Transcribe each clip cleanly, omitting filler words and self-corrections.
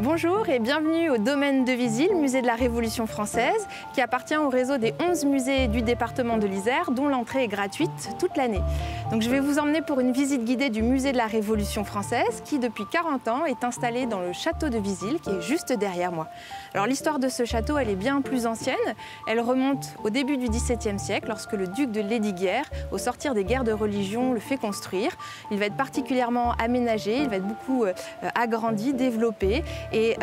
Bonjour et bienvenue au domaine de Visil, musée de la Révolution française, qui appartient au réseau des 11 musées du département de l'Isère, dont l'entrée est gratuite toute l'année. Donc je vais vous emmener pour une visite guidée du musée de la Révolution française, qui depuis 40 ans est installé dans le château de Visil, qui est juste derrière moi. Alors l'histoire de ce château, elle est bien plus ancienne. Elle remonte au début du XVIIe siècle, lorsque le duc de Lesdiguières, au sortir des guerres de religion, le fait construire. Il va être particulièrement aménagé, il va être beaucoup agrandi, développé et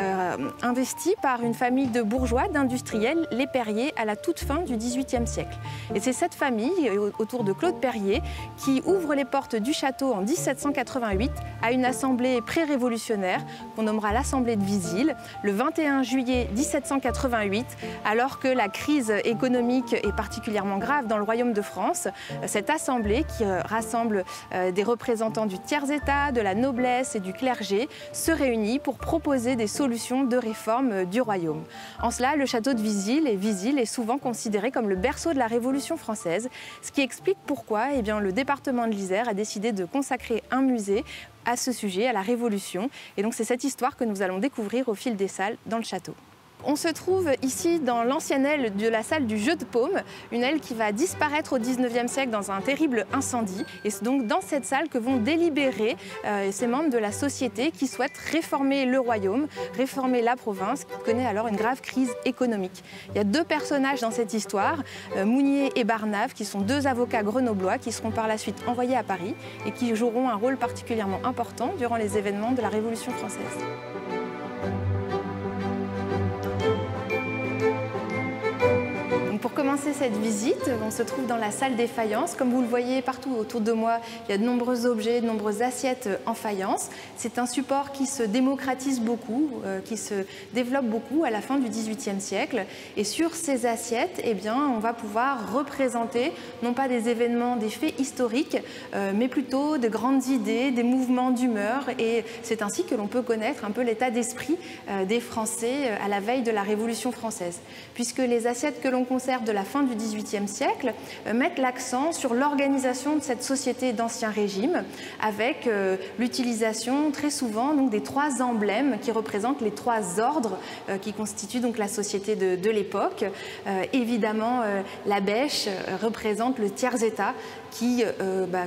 investi par une famille de bourgeois, d'industriels, les Perrier, à la toute fin du XVIIIe siècle. Et c'est cette famille, autour de Claude Perrier, qui ouvre les portes du château en 1788 à une assemblée pré-révolutionnaire qu'on nommera l'Assemblée de Visil, le 21 juillet 1788, alors que la crise économique est particulièrement grave dans le royaume de France. Cette assemblée, qui rassemble des représentants du tiers-état, de la noblesse et du clergé, se réunit pour proposer des solutions de réforme du royaume. En cela, le château de Visil est souvent considéré comme le berceau de la Révolution française, ce qui explique pourquoi le département de l'Isère a décidé de consacrer un musée à ce sujet, à la Révolution. Et donc c'est cette histoire que nous allons découvrir au fil des salles dans le château. On se trouve ici dans l'ancienne aile de la salle du jeu de paume, une aile qui va disparaître au XIXe siècle dans un terrible incendie. Et c'est donc dans cette salle que vont délibérer ces membres de la société qui souhaitent réformer le royaume, réformer la province, qui connaît alors une grave crise économique. Il y a deux personnages dans cette histoire, Mounier et Barnave, qui sont deux avocats grenoblois qui seront par la suite envoyés à Paris et qui joueront un rôle particulièrement important durant les événements de la Révolution française. Pour commencer cette visite, on se trouve dans la salle des faïences. Comme vous le voyez partout autour de moi, il y a de nombreux objets, de nombreuses assiettes en faïence. C'est un support qui se démocratise beaucoup, qui se développe beaucoup à la fin du XVIIIe siècle. Et sur ces assiettes, on va pouvoir représenter non pas des événements, des faits historiques, mais plutôt de grandes idées, des mouvements d'humeur. Et c'est ainsi que l'on peut connaître un peu l'état d'esprit des Français à la veille de la Révolution française. Puisque les assiettes que l'on conserve de la fin du XVIIIe siècle mettent l'accent sur l'organisation de cette société d'Ancien Régime avec l'utilisation très souvent des trois emblèmes qui représentent les trois ordres qui constituent donc la société de l'époque. Évidemment, la bêche représente le tiers-état qui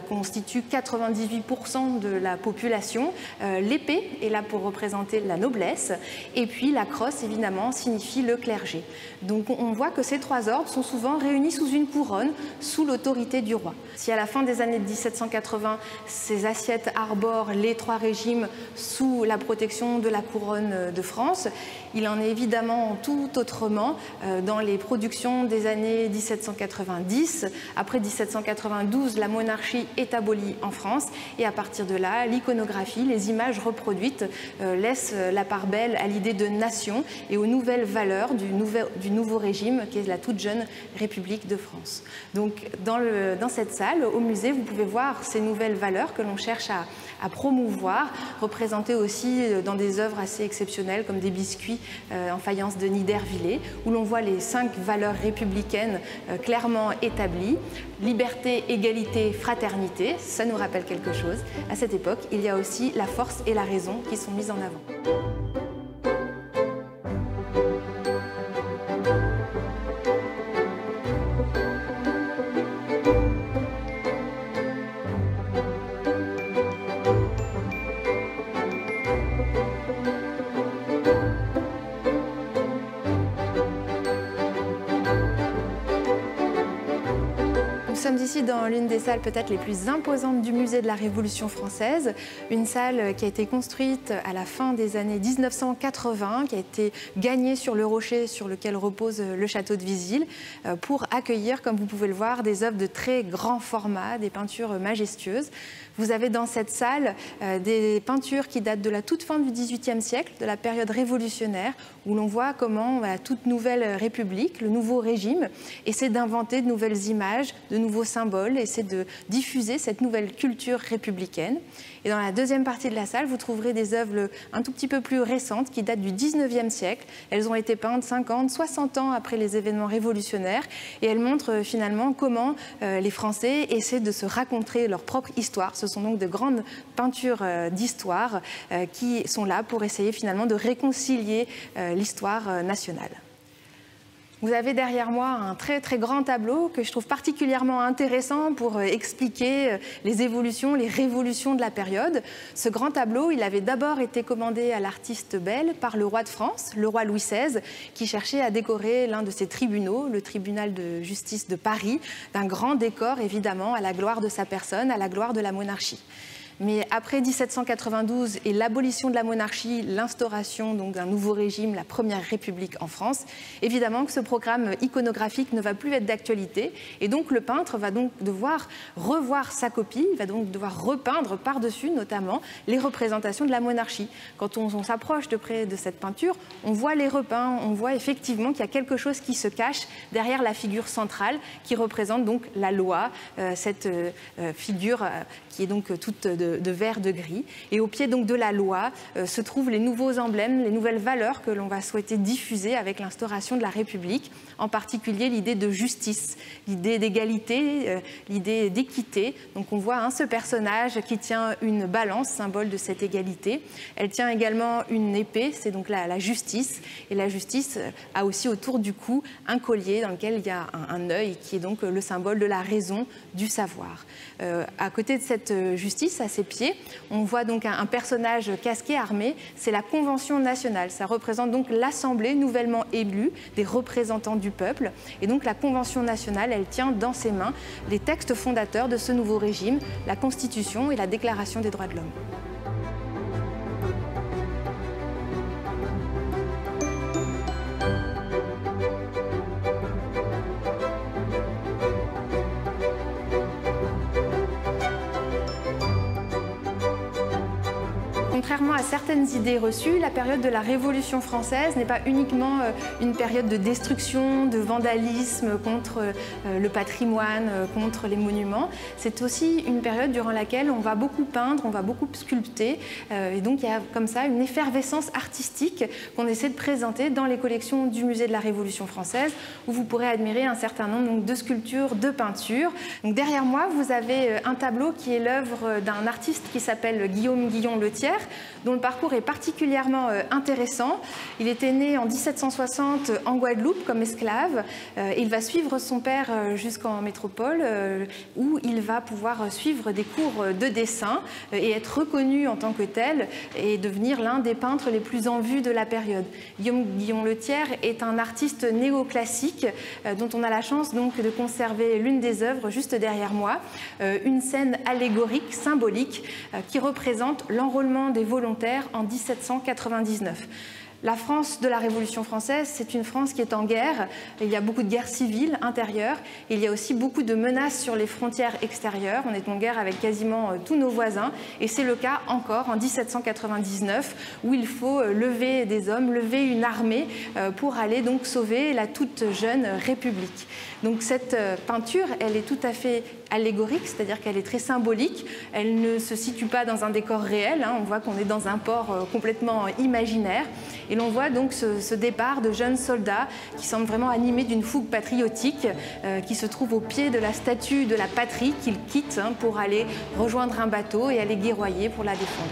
constitue 98% de la population. L'épée est là pour représenter la noblesse et puis la crosse évidemment signifie le clergé. Donc on voit que ces trois ordres sont souvent réunis sous une couronne, sous l'autorité du roi. Si à la fin des années 1780, ces assiettes arborent les trois régimes sous la protection de la couronne de France, il en est évidemment tout autrement dans les productions des années 1790. Après 1792, la monarchie est abolie en France et à partir de là, l'iconographie, les images reproduites laissent la part belle à l'idée de nation et aux nouvelles valeurs du nouveau régime qui est la toute jeune République de France. Donc dans cette salle, au musée, vous pouvez voir ces nouvelles valeurs que l'on cherche à promouvoir, représentées aussi dans des œuvres assez exceptionnelles comme des biscuits en faïence de Niedervillers, où l'on voit les 5 valeurs républicaines clairement établies. Liberté, égalité, fraternité, ça nous rappelle quelque chose. À cette époque, il y a aussi la force et la raison qui sont mises en avant. Nous sommes ici dans l'une des salles peut-être les plus imposantes du musée de la Révolution française, une salle qui a été construite à la fin des années 1980, qui a été gagnée sur le rocher sur lequel repose le château de Visil, pour accueillir, comme vous pouvez le voir, des œuvres de très grand format, des peintures majestueuses. Vous avez dans cette salle des peintures qui datent de la toute fin du XVIIIe siècle, de la période révolutionnaire, où l'on voit comment la toute nouvelle République, le nouveau régime, essaie d'inventer de nouvelles images, de nouveaux symboles symboles, essaie de diffuser cette nouvelle culture républicaine. Et dans la deuxième partie de la salle, vous trouverez des œuvres un tout petit peu plus récentes qui datent du 19e siècle. Elles ont été peintes 50, 60 ans après les événements révolutionnaires et elles montrent finalement comment les Français essaient de se raconter leur propre histoire. Ce sont donc de grandes peintures d'histoire qui sont là pour essayer finalement de réconcilier l'histoire nationale. Vous avez derrière moi un très très grand tableau que je trouve particulièrement intéressant pour expliquer les évolutions, les révolutions de la période. Ce grand tableau, il avait d'abord été commandé à l'artiste Belle par le roi de France, le roi Louis XVI, qui cherchait à décorer l'un de ses tribunaux, le tribunal de justice de Paris, d'un grand décor évidemment à la gloire de sa personne, à la gloire de la monarchie. Mais après 1792 et l'abolition de la monarchie, l'instauration d'un nouveau régime, la Première République en France, évidemment que ce programme iconographique ne va plus être d'actualité et donc le peintre va donc devoir revoir sa copie, il va donc devoir repeindre par-dessus notamment les représentations de la monarchie. Quand on s'approche de près de cette peinture, on voit les repeints, on voit effectivement qu'il y a quelque chose qui se cache derrière la figure centrale qui représente donc la loi, cette figure qui est donc toute de vert, de gris. Et au pied donc de la loi se trouvent les nouveaux emblèmes, les nouvelles valeurs que l'on va souhaiter diffuser avec l'instauration de la République, en particulier l'idée de justice, l'idée d'égalité, l'idée d'équité. Donc on voit ce personnage qui tient une balance, symbole de cette égalité. Elle tient également une épée, c'est donc la justice. Et la justice a aussi autour du cou un collier dans lequel il y a un œil qui est donc le symbole de la raison, du savoir. À côté de cette justice, à ses pieds, on voit donc un personnage casqué, armé, c'est la Convention nationale. Ça représente donc l'Assemblée nouvellement élue des représentants du peuple. Et donc la Convention nationale, elle tient dans ses mains les textes fondateurs de ce nouveau régime, la Constitution et la Déclaration des droits de l'homme. Contrairement à certaines idées reçues, la période de la Révolution française n'est pas uniquement une période de destruction, de vandalisme contre le patrimoine, contre les monuments. C'est aussi une période durant laquelle on va beaucoup peindre, on va beaucoup sculpter. Et donc il y a comme ça une effervescence artistique qu'on essaie de présenter dans les collections du Musée de la Révolution française, où vous pourrez admirer un certain nombre de sculptures, de peintures. Donc, derrière moi, vous avez un tableau qui est l'œuvre d'un artiste qui s'appelle Guillaume Guillon-Lethière, dont le parcours est particulièrement intéressant. Il était né en 1760 en Guadeloupe comme esclave. Il va suivre son père jusqu'en métropole où il va pouvoir suivre des cours de dessin et être reconnu en tant que tel et devenir l'un des peintres les plus en vue de la période. Guillaume Guillon-Lethière est un artiste néoclassique dont on a la chance donc de conserver l'une des œuvres juste derrière moi, une scène allégorique, symbolique, qui représente l'enrôlement des volontaires en 1799. La France de la Révolution française, c'est une France qui est en guerre. Il y a beaucoup de guerres civiles intérieures. Il y a aussi beaucoup de menaces sur les frontières extérieures. On est en guerre avec quasiment tous nos voisins. Et c'est le cas encore en 1799, où il faut lever des hommes, lever une armée pour aller donc sauver la toute jeune République. Donc cette peinture, elle est tout à fait allégorique, c'est-à-dire qu'elle est très symbolique. Elle ne se situe pas dans un décor réel. On voit qu'on est dans un port complètement imaginaire. Et l'on voit donc ce départ de jeunes soldats qui semblent vraiment animés d'une fougue patriotique, qui se trouve au pied de la statue de la patrie qu'ils quittent pour aller rejoindre un bateau et aller guerroyer pour la défendre.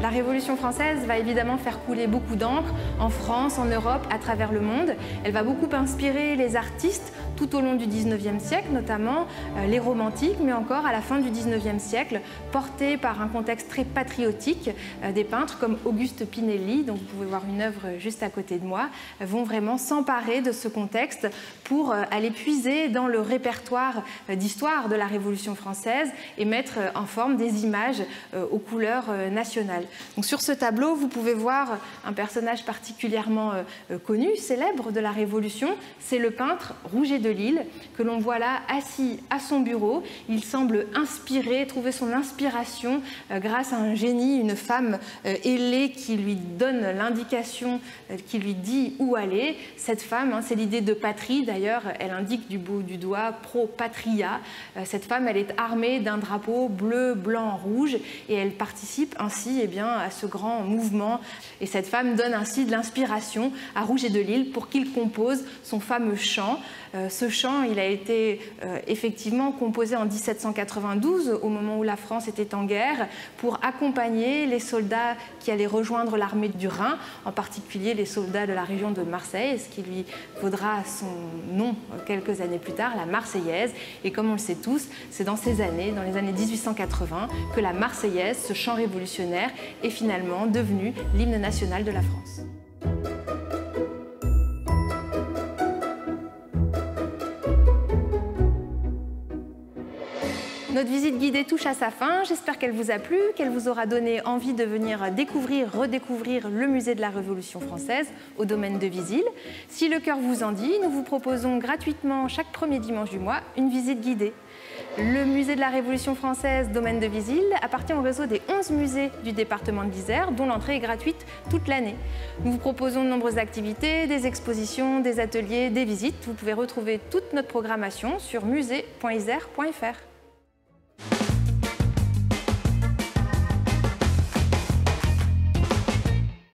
La Révolution française va évidemment faire couler beaucoup d'encre en France, en Europe, à travers le monde. Elle va beaucoup inspirer les artistes tout au long du XIXe siècle, notamment les romantiques, mais encore à la fin du XIXe siècle, portés par un contexte très patriotique. Des peintres comme Auguste Pinelli, dont vous pouvez voir une œuvre juste à côté de moi, vont vraiment s'emparer de ce contexte pour aller puiser dans le répertoire d'histoire de la Révolution française et mettre en forme des images aux couleurs nationales. Donc, sur ce tableau, vous pouvez voir un personnage particulièrement connu, célèbre de la Révolution, c'est le peintre Rouget de Lisle, que l'on voit là assis à son bureau. Il semble inspiré, trouver son inspiration grâce à un génie, une femme ailée qui lui donne l'indication, qui lui dit où aller. Cette femme, c'est l'idée de patrie, d'ailleurs, elle indique du bout du doigt pro patria. Cette femme, elle est armée d'un drapeau bleu, blanc, rouge et elle participe ainsi à ce grand mouvement. Et cette femme donne ainsi de l'inspiration à Rouget de Lisle pour qu'il compose son fameux chant. Ce chant, il a été effectivement composé en 1792, au moment où la France était en guerre, pour accompagner les soldats qui allaient rejoindre l'armée du Rhin, en particulier les soldats de la région de Marseille, ce qui lui vaudra son nom quelques années plus tard, la Marseillaise. Et comme on le sait tous, c'est dans ces années, dans les années 1880, que la Marseillaise, ce chant révolutionnaire, est finalement devenu l'hymne national de la France. Notre visite guidée touche à sa fin. J'espère qu'elle vous a plu, qu'elle vous aura donné envie de venir découvrir, redécouvrir le musée de la Révolution française au domaine de Visil. Si le cœur vous en dit, nous vous proposons gratuitement chaque premier dimanche du mois une visite guidée. Le musée de la Révolution française, domaine de Visil, appartient au réseau des 11 musées du département de l'Isère, dont l'entrée est gratuite toute l'année. Nous vous proposons de nombreuses activités, des expositions, des ateliers, des visites. Vous pouvez retrouver toute notre programmation sur musée.isère.fr.